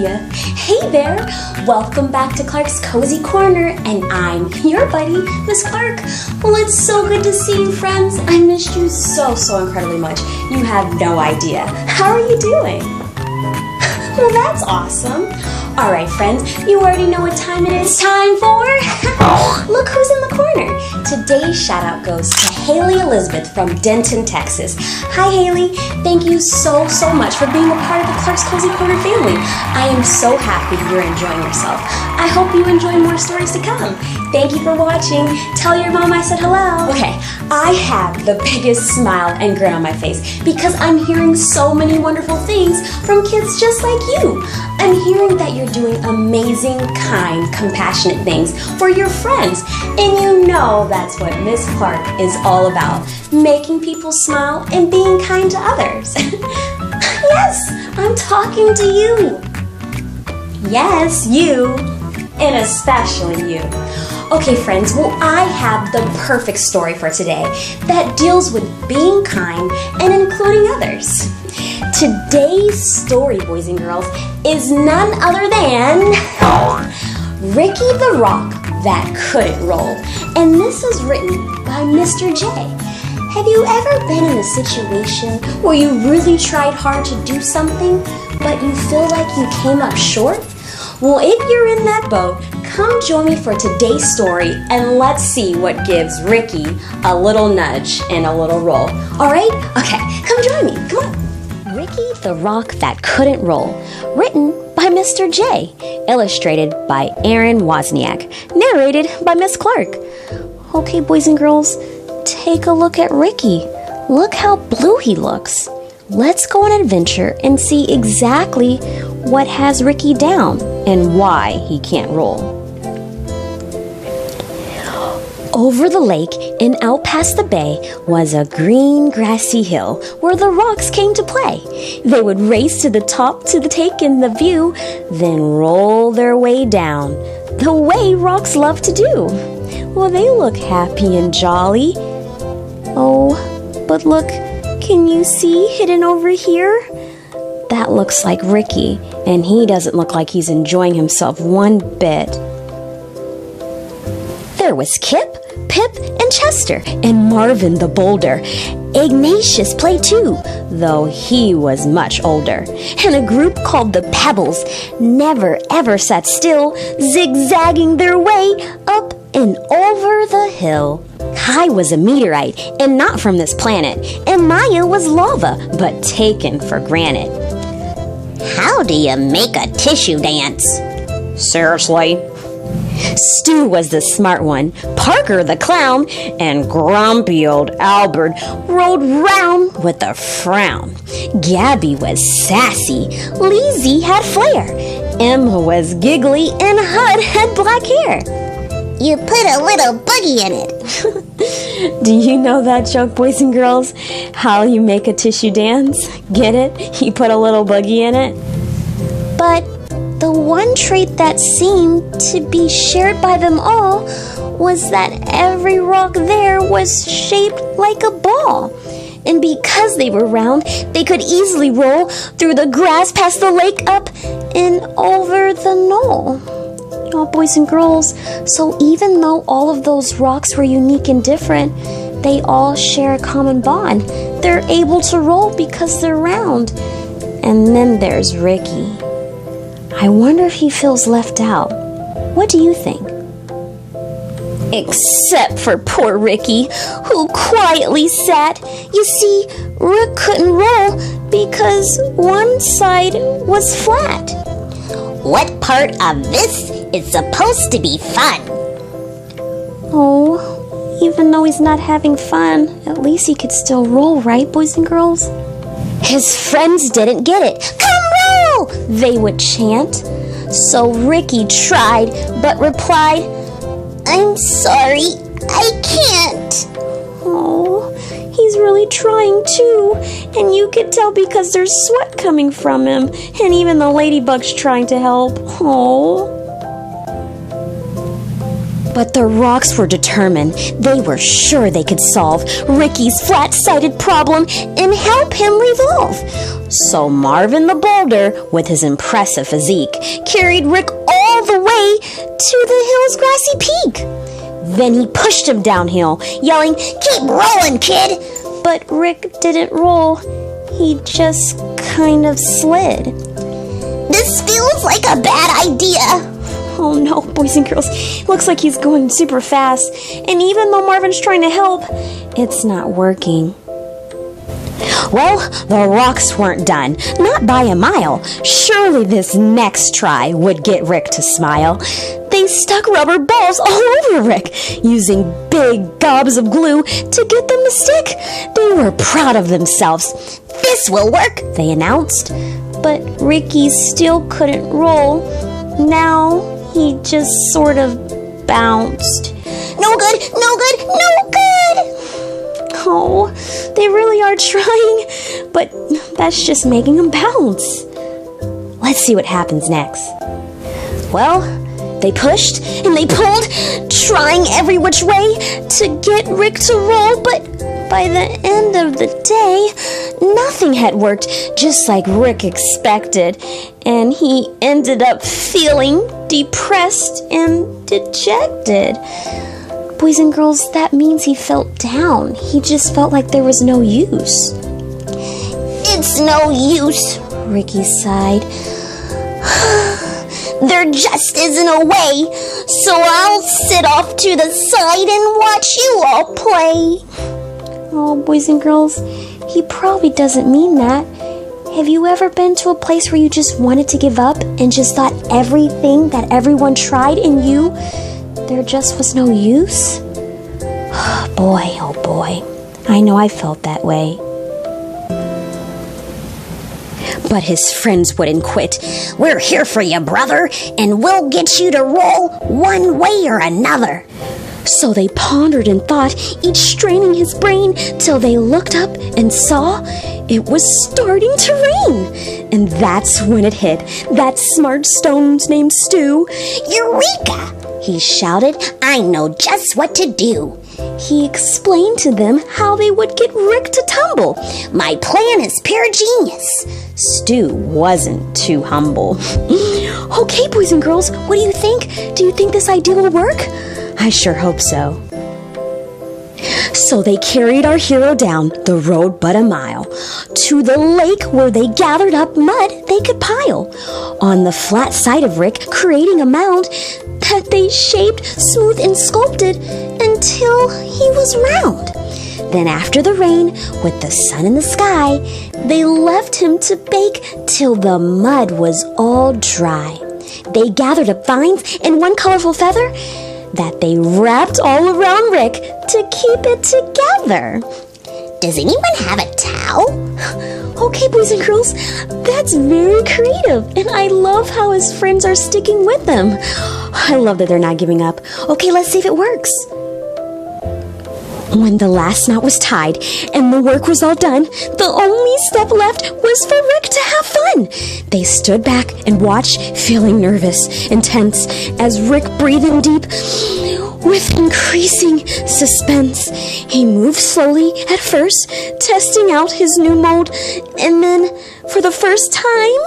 ya. Hey there, welcome back to Clark's Cozy Corner, and I'm your buddy, Miss Clark. Well, it's so good to see you, friends. I missed you so incredibly much. You have no idea. How are you doing? Well, that's awesome. All right, friends, you already know what time it is. Time for Look Who's in the Corner. Today's shout out goes to Haley Elizabeth from Denton, Texas. Hi, Haley. Thank you so much for being a part of the Clark's Cozy Corner family. I am so happy you're enjoying yourself. I hope you enjoy more stories to come. Thank you for watching. Tell your mom I said hello. Okay, I have the biggest smile and grin on my face because I'm hearing so many wonderful things from kids just like you. I'm hearing that you're doing amazing, kind, compassionate things for your friends. And you know that's what Miss Clark is all about. Making people smile and being kind to others. Yes, I'm talking to you. Yes, you. And especially you. Okay, friends, well, I have the perfect story for today that deals with being kind and including others. Today's story, boys and girls, is none other than Ricky the Rock That Couldn't Roll. And this is written by Mr. J. Have you ever been in a situation where you really tried hard to do something, but you feel like you came up short? Well, if you're in that boat, come join me for today's story and let's see what gives Ricky a little nudge and a little roll. All right? Okay, come join me. Come on. Ricky the Rock That Couldn't Roll, written by Mr. J, illustrated by Erin Wozniak, narrated by Miss Clark. Okay, boys and girls, take a look at Ricky. Look how blue he looks. Let's go on an adventure and see exactly what has Ricky down and why he can't roll. Over the lake and out past the bay was a green grassy hill where the rocks came to play. They would race to the top to take in the view, then roll their way down, the way rocks love to do. Well, they look happy and jolly. Oh, but look, can you see hidden over here? That looks like Ricky, and he doesn't look like he's enjoying himself one bit. There was Kip, Pip, and Chester, and Marvin the Boulder. Ignatius played too, though he was much older. And a group called the Pebbles never ever sat still, zigzagging their way up and over the hill. Kai was a meteorite and not from this planet, and Maya was lava, but taken for granted. How do you make a tissue dance? Seriously? Stu was the smart one, Parker the clown, and grumpy old Albert rolled round with a frown. Gabby was sassy, Lizzie had flair, Emma was giggly, and Hud had black hair. You put a little boogie in it. Do you know that joke, boys and girls? How you make a tissue dance? Get it? You put a little boogie in it? But the one trait that seemed to be shared by them all was that every rock there was shaped like a ball. And because they were round, they could easily roll through the grass past the lake up and over the knoll. Oh, boys and girls, so even though all of those rocks were unique and different, they all share a common bond. They're able to roll because they're round. And then there's Ricky. I wonder if he feels left out. What do you think? Except for poor Ricky, who quietly sat. You see, Rick couldn't roll because one side was flat. What part of this is supposed to be fun? Oh, even though he's not having fun, at least he could still roll, right, boys and girls? His friends didn't get it. Come roll! They would chant. So Ricky tried, but replied, I'm sorry, I can't. Oh, he's really trying too. And you could tell because there's sweat coming from him. And even the ladybug's trying to help. Oh. But the rocks were determined. They were sure they could solve Ricky's flat-sided problem and help him revolve. So Marvin the Boulder, with his impressive physique, carried Rick all the way to the hill's grassy peak. Then he pushed him downhill, yelling, "Keep rolling, kid!" But Rick didn't roll. He just kind of slid. This feels like a bad idea. Oh no, boys and girls, looks like he's going super fast. And even though Marvin's trying to help, it's not working. Well, the rocks weren't done, not by a mile. Surely this next try would get Rick to smile. They stuck rubber balls all over Rick, using big gobs of glue to get them to stick. They were proud of themselves. This will work, they announced. But Ricky still couldn't roll. Now he just sort of bounced. No good, no good, no good! Oh, they really are trying, but that's just making them bounce. Let's see what happens next. Well, they pushed and they pulled, trying every which way to get Rick to roll, but by the end of the day, nothing had worked just like Rick expected, and he ended up feeling depressed and dejected. Boys and girls, that means he felt down. He just felt like there was no use. It's no use, Ricky sighed. There just isn't a way, so I'll sit off to the side and watch you all play. Oh, boys and girls, he probably doesn't mean that. Have you ever been to a place where you just wanted to give up and just thought everything that everyone tried in you, there just was no use? Boy, oh boy, I know I felt that way. But his friends wouldn't quit. We're here for you, brother, and we'll get you to roll one way or another. So they pondered and thought, each straining his brain, till they looked up and saw it was starting to rain. And that's when it hit that smart stone named Stu. Eureka! He shouted. I know just what to do. He explained to them how they would get Rick to tumble. My plan is pure genius. Stu wasn't too humble. Okay, boys and girls, what do you think? Do you think this idea will work? I sure hope so. So they carried our hero down the road but a mile to the lake where they gathered up mud they could pile on the flat side of Rick, creating a mound that they shaped, smooth, and sculpted until he was round. Then after the rain, with the sun in the sky, they left him to bake till the mud was all dry. They gathered up vines and one colorful feather that they wrapped all around Rick to keep it together. Does anyone have a towel? Okay, boys and girls, that's very creative, and I love how his friends are sticking with them. I love that they're not giving up. Okay, let's see if it works. When the last knot was tied and the work was all done, the only step left was for Rick to have fun. They stood back and watched, feeling nervous and tense as Rick breathed in deep. With increasing suspense, he moved slowly at first, testing out his new mold, and then, for the first time,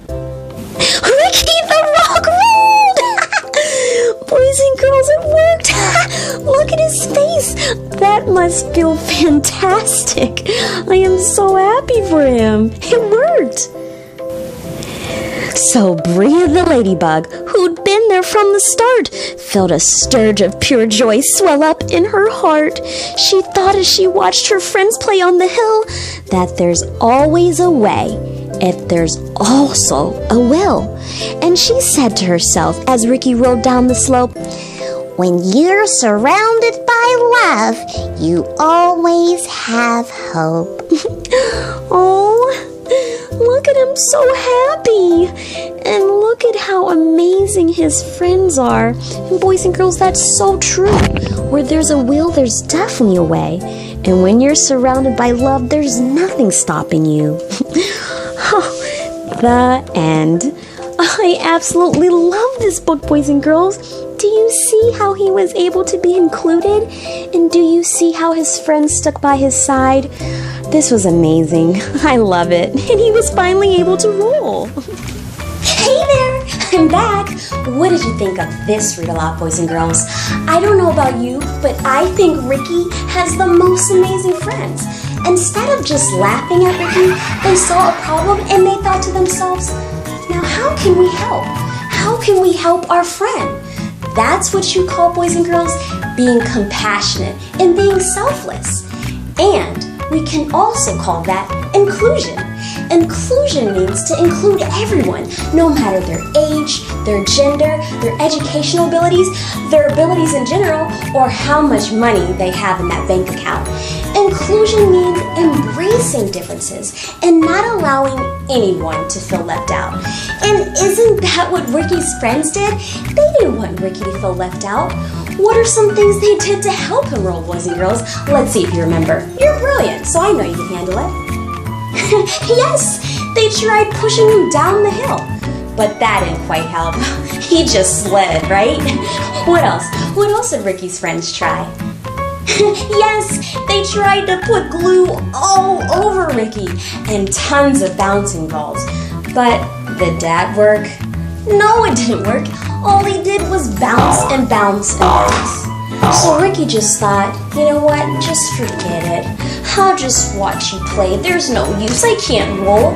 Ricky the Rock rolled! Boys and girls, it worked! Look at his face! That must feel fantastic! I am so happy for him! It worked! So Bria the ladybug, who'd been there from the start, felt a surge of pure joy swell up in her heart. She thought as she watched her friends play on the hill that there's always a way if there's also a will. And she said to herself as Ricky rolled down the slope, when you're surrounded by love, you always have hope. Oh, look at him so happy. And look at how amazing his friends are. And boys and girls, that's so true. Where there's a will, there's definitely a way. And when you're surrounded by love, there's nothing stopping you. The end. I absolutely love this book, boys and girls. Do you see how he was able to be included? And do you see how his friends stuck by his side? This was amazing. I love it. And he was finally able to roll. Hey there! I'm back! What did you think of this read aloud, boys and girls? I don't know about you, but I think Ricky has the most amazing friends. Instead of just laughing at Ricky, they saw a problem and they thought to themselves, now how can we help? How can we help our friend? That's what you call, boys and girls, being compassionate and being selfless. And we can also call that inclusion. Inclusion means to include everyone, no matter their age, their gender, their educational abilities, their abilities in general, or how much money they have in that bank account. Inclusion means embracing differences and not allowing anyone to feel left out. And isn't that what Ricky's friends did? They didn't want Ricky to feel left out. What are some things they did to help him roll, boys and girls? Let's see if you remember. You're brilliant, so I know you can handle it. Yes, they tried pushing him down the hill, but that didn't quite help. He just slid, right? What else? What else did Ricky's friends try? Yes, they tried to put glue all over Ricky and tons of bouncing balls. But did that work? No, it didn't work. All he did was bounce and bounce and bounce. So Ricky just thought, you know what, just forget it. I'll just watch you play. There's no use, I can't roll.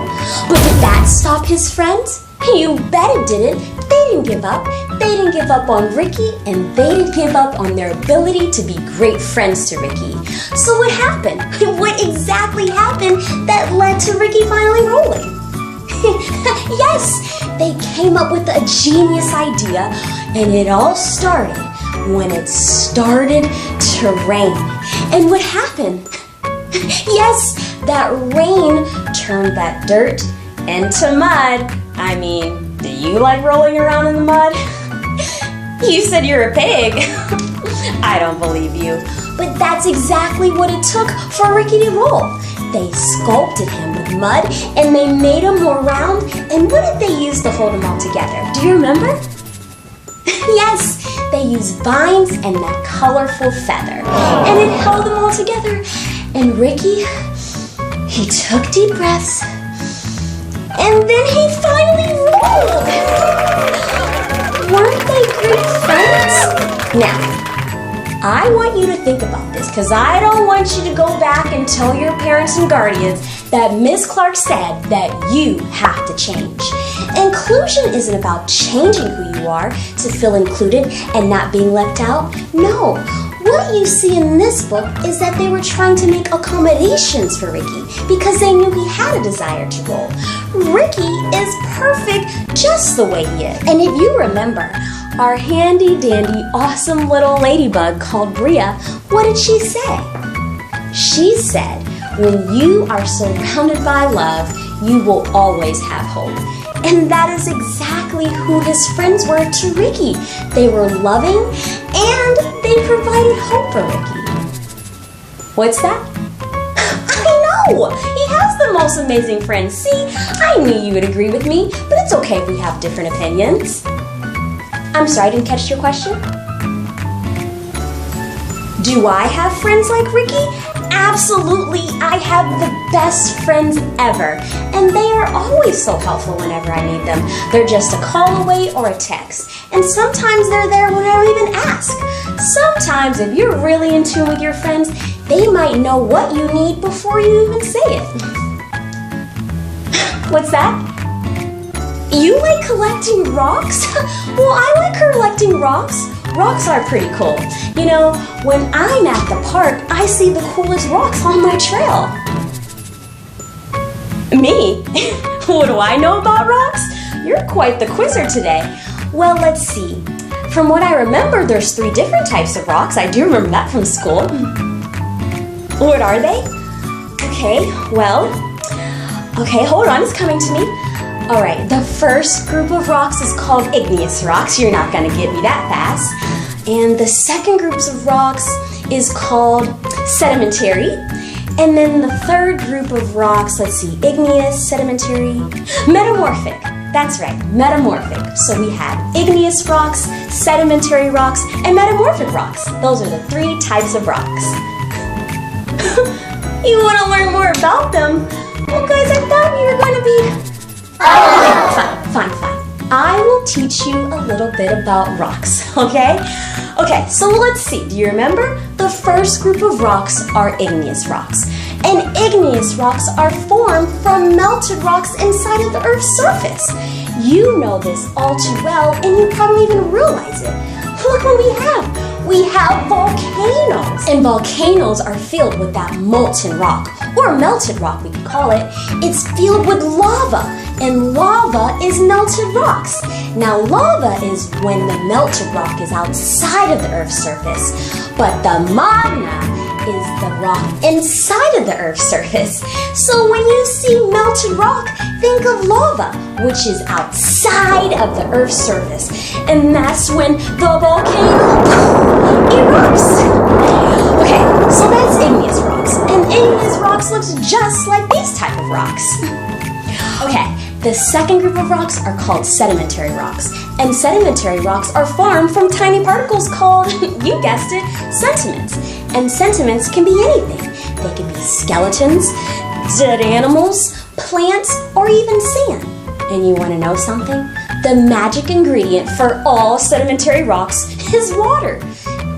But did that stop his friends? You bet it didn't. They didn't give up. They didn't give up on Ricky, and they didn't give up on their ability to be great friends to Ricky. So what happened? What exactly happened that led to Ricky finally rolling? Yes, they came up with a genius idea, and it all started when it started to rain. And what happened? Yes, that rain turned that dirt into mud. I mean, do you like rolling around in the mud? You said you're a pig. I don't believe you. But that's exactly what it took for Ricky to roll. They sculpted him with mud and they made him more round. And what did they use to hold him all together? Do you remember? Yes, they used vines and that colorful feather. And it held them all together. And Ricky, he took deep breaths. And then he finally rolled. Weren't they great friends? Now, I want you to think about this because I don't want you to go back and tell your parents and guardians that Miss Clark said that you have to change. Inclusion isn't about changing who you are to feel included and not being left out. No, what you see in this book is that they were trying to make accommodations for Ricky because they knew he had a desire to roll. Ricky is perfect just the way he is. And if you remember, our handy-dandy, awesome little ladybug called Bria, what did she say? She said, when you are surrounded by love, you will always have hope. And that is exactly who his friends were to Ricky. They were loving and they provided hope for Ricky. What's that? I know! He has the most amazing friends. See, I knew you would agree with me, but it's okay if we have different opinions. I'm sorry, I didn't catch your question. Do I have friends like Ricky? Absolutely, I have the best friends ever. And they are always so helpful whenever I need them. They're just a call away or a text. And sometimes they're there when I don't even ask. Sometimes if you're really in tune with your friends, they might know what you need before you even say it. What's that? You like collecting rocks? Well, I like collecting rocks. Rocks are pretty cool. You know, when I'm at the park, I see the coolest rocks on my trail. Me? What do I know about rocks? You're quite the quizzer today. Well, let's see. From what I remember, there's 3 different types of rocks. I do remember that from school. What are they? Okay, hold on, it's coming to me. All right, the first group of rocks is called igneous rocks. You're not going to get me that fast. And the second group of rocks is called sedimentary. And then the third group of rocks, let's see, igneous, sedimentary, metamorphic. That's right, metamorphic. So we have igneous rocks, sedimentary rocks, and metamorphic rocks. Those are the 3 types of rocks. You want to learn more about them? Well, guys, I thought we were going to be... Fine. I will teach you a little bit about rocks, okay? Okay, so let's see. Do you remember? The first group of rocks are igneous rocks. And igneous rocks are formed from melted rocks inside of the Earth's surface. You know this all too well, and you probably even realize it. Look what we have. We have volcanoes. And volcanoes are filled with that molten rock, or melted rock we could call it. It's filled with lava, and lava is melted rocks. Now lava is when the melted rock is outside of the Earth's surface, but the magma is the rock inside of the Earth's surface. So when you see melted rock, think of lava, which is outside of the Earth's surface. And that's when the volcano erupts. Okay, so that's igneous rocks. And igneous rocks looks just like these type of rocks. Okay, the second group of rocks are called sedimentary rocks. And sedimentary rocks are formed from tiny particles called, you guessed it, sediments. And sediments can be anything. They can be skeletons, dead animals, plants, or even sand. And you want to know something? The magic ingredient for all sedimentary rocks is water.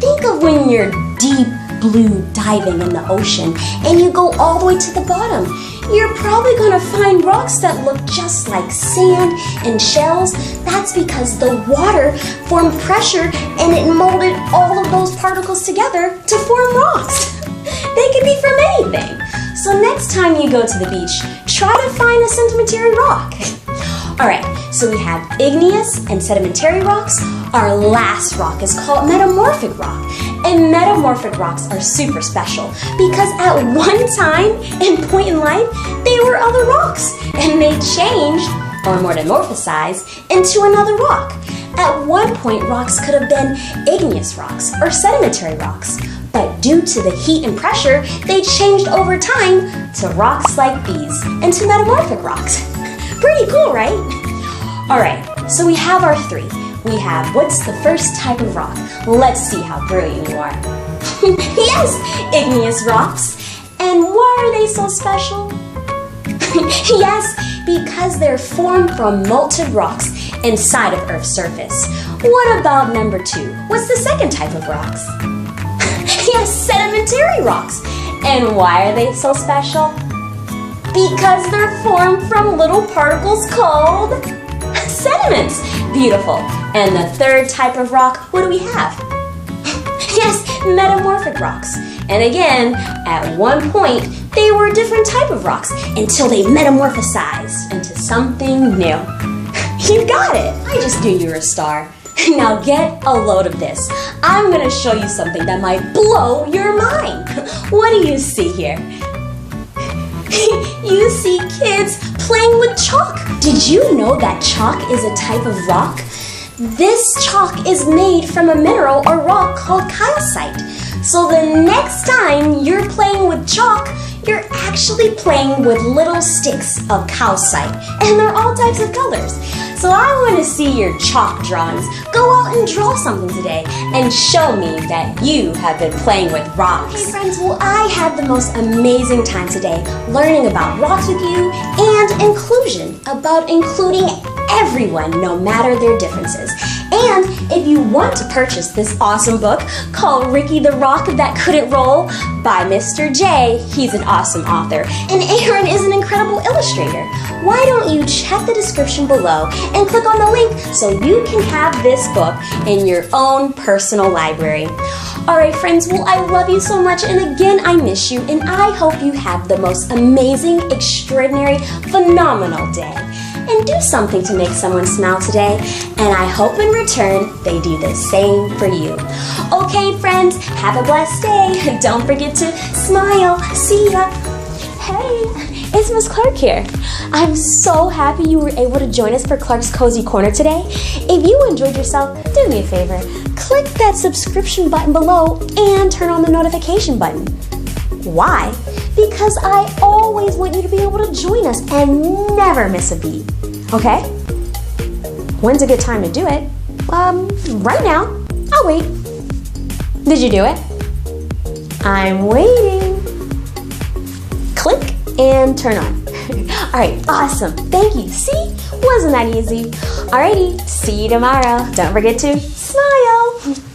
Think of when you're deep blue diving in the ocean and you go all the way to the bottom. You're probably going to find rocks that look just like sand and shells. That's because the water formed pressure and it molded all of those particles together to form rocks. They can be from anything. So next time you go to the beach, try to find a sedimentary rock. Alright, so we have igneous and sedimentary rocks. Our last rock is called metamorphic rock. And metamorphic rocks are super special because at one time and point in life, they were other rocks and they changed or metamorphosized into another rock. At one point, rocks could have been igneous rocks or sedimentary rocks, but due to the heat and pressure, they changed over time to rocks like these and to metamorphic rocks. Pretty cool, right? All right, so we have our 3. We have, what's the first type of rock? Let's see how brilliant you are. Yes, igneous rocks. And why are they so special? Yes, because they're formed from molten rocks inside of Earth's surface. What about number 2? What's the second type of rocks? Yes, sedimentary rocks. And why are they so special? Because they're formed from little particles called sediments. Beautiful. And the third type of rock, what do we have? Yes, metamorphic rocks. And again, at one point, they were a different type of rocks until they metamorphosized into something new. You got it. I just knew you were a star. Now get a load of this. I'm going to show you something that might blow your mind. What do you see here? You see kids playing with chalk. Did you know that chalk is a type of rock? This chalk is made from a mineral or rock called calcite. So the next time you're playing with chalk, you're actually playing with little sticks of calcite, and they're all types of colors. So I want to see your chalk drawings. Go out and draw something today and show me that you have been playing with rocks. Hey friends, well I had the most amazing time today learning about rocks with you and inclusion, about including everyone no matter their differences. And if you want to purchase this awesome book called Ricky the Rock That Couldn't Roll by Mr. J, he's an awesome author, and Erin is an incredible illustrator. Why don't you check the description below and click on the link so you can have this book in your own personal library. Alright friends, well I love you so much, and again I miss you, and I hope you have the most amazing, extraordinary, phenomenal day. And do something to make someone smile today, and I hope in return they do the same for you. Okay friends, have a blessed day. Don't forget to smile. See ya. Hey, it's Miss Clark here. I'm so happy you were able to join us for Clark's Cozy Corner today. If you enjoyed yourself, do me a favor. Click that subscription button below and turn on the notification button. Why? Because I always want you to be able to join us and never miss a beat. Okay? When's a good time to do it? Right now. I'll wait. Did you do it? I'm waiting. Click and turn on. All right, awesome. Thank you. See? Wasn't that easy? Alrighty, see you tomorrow. Don't forget to smile.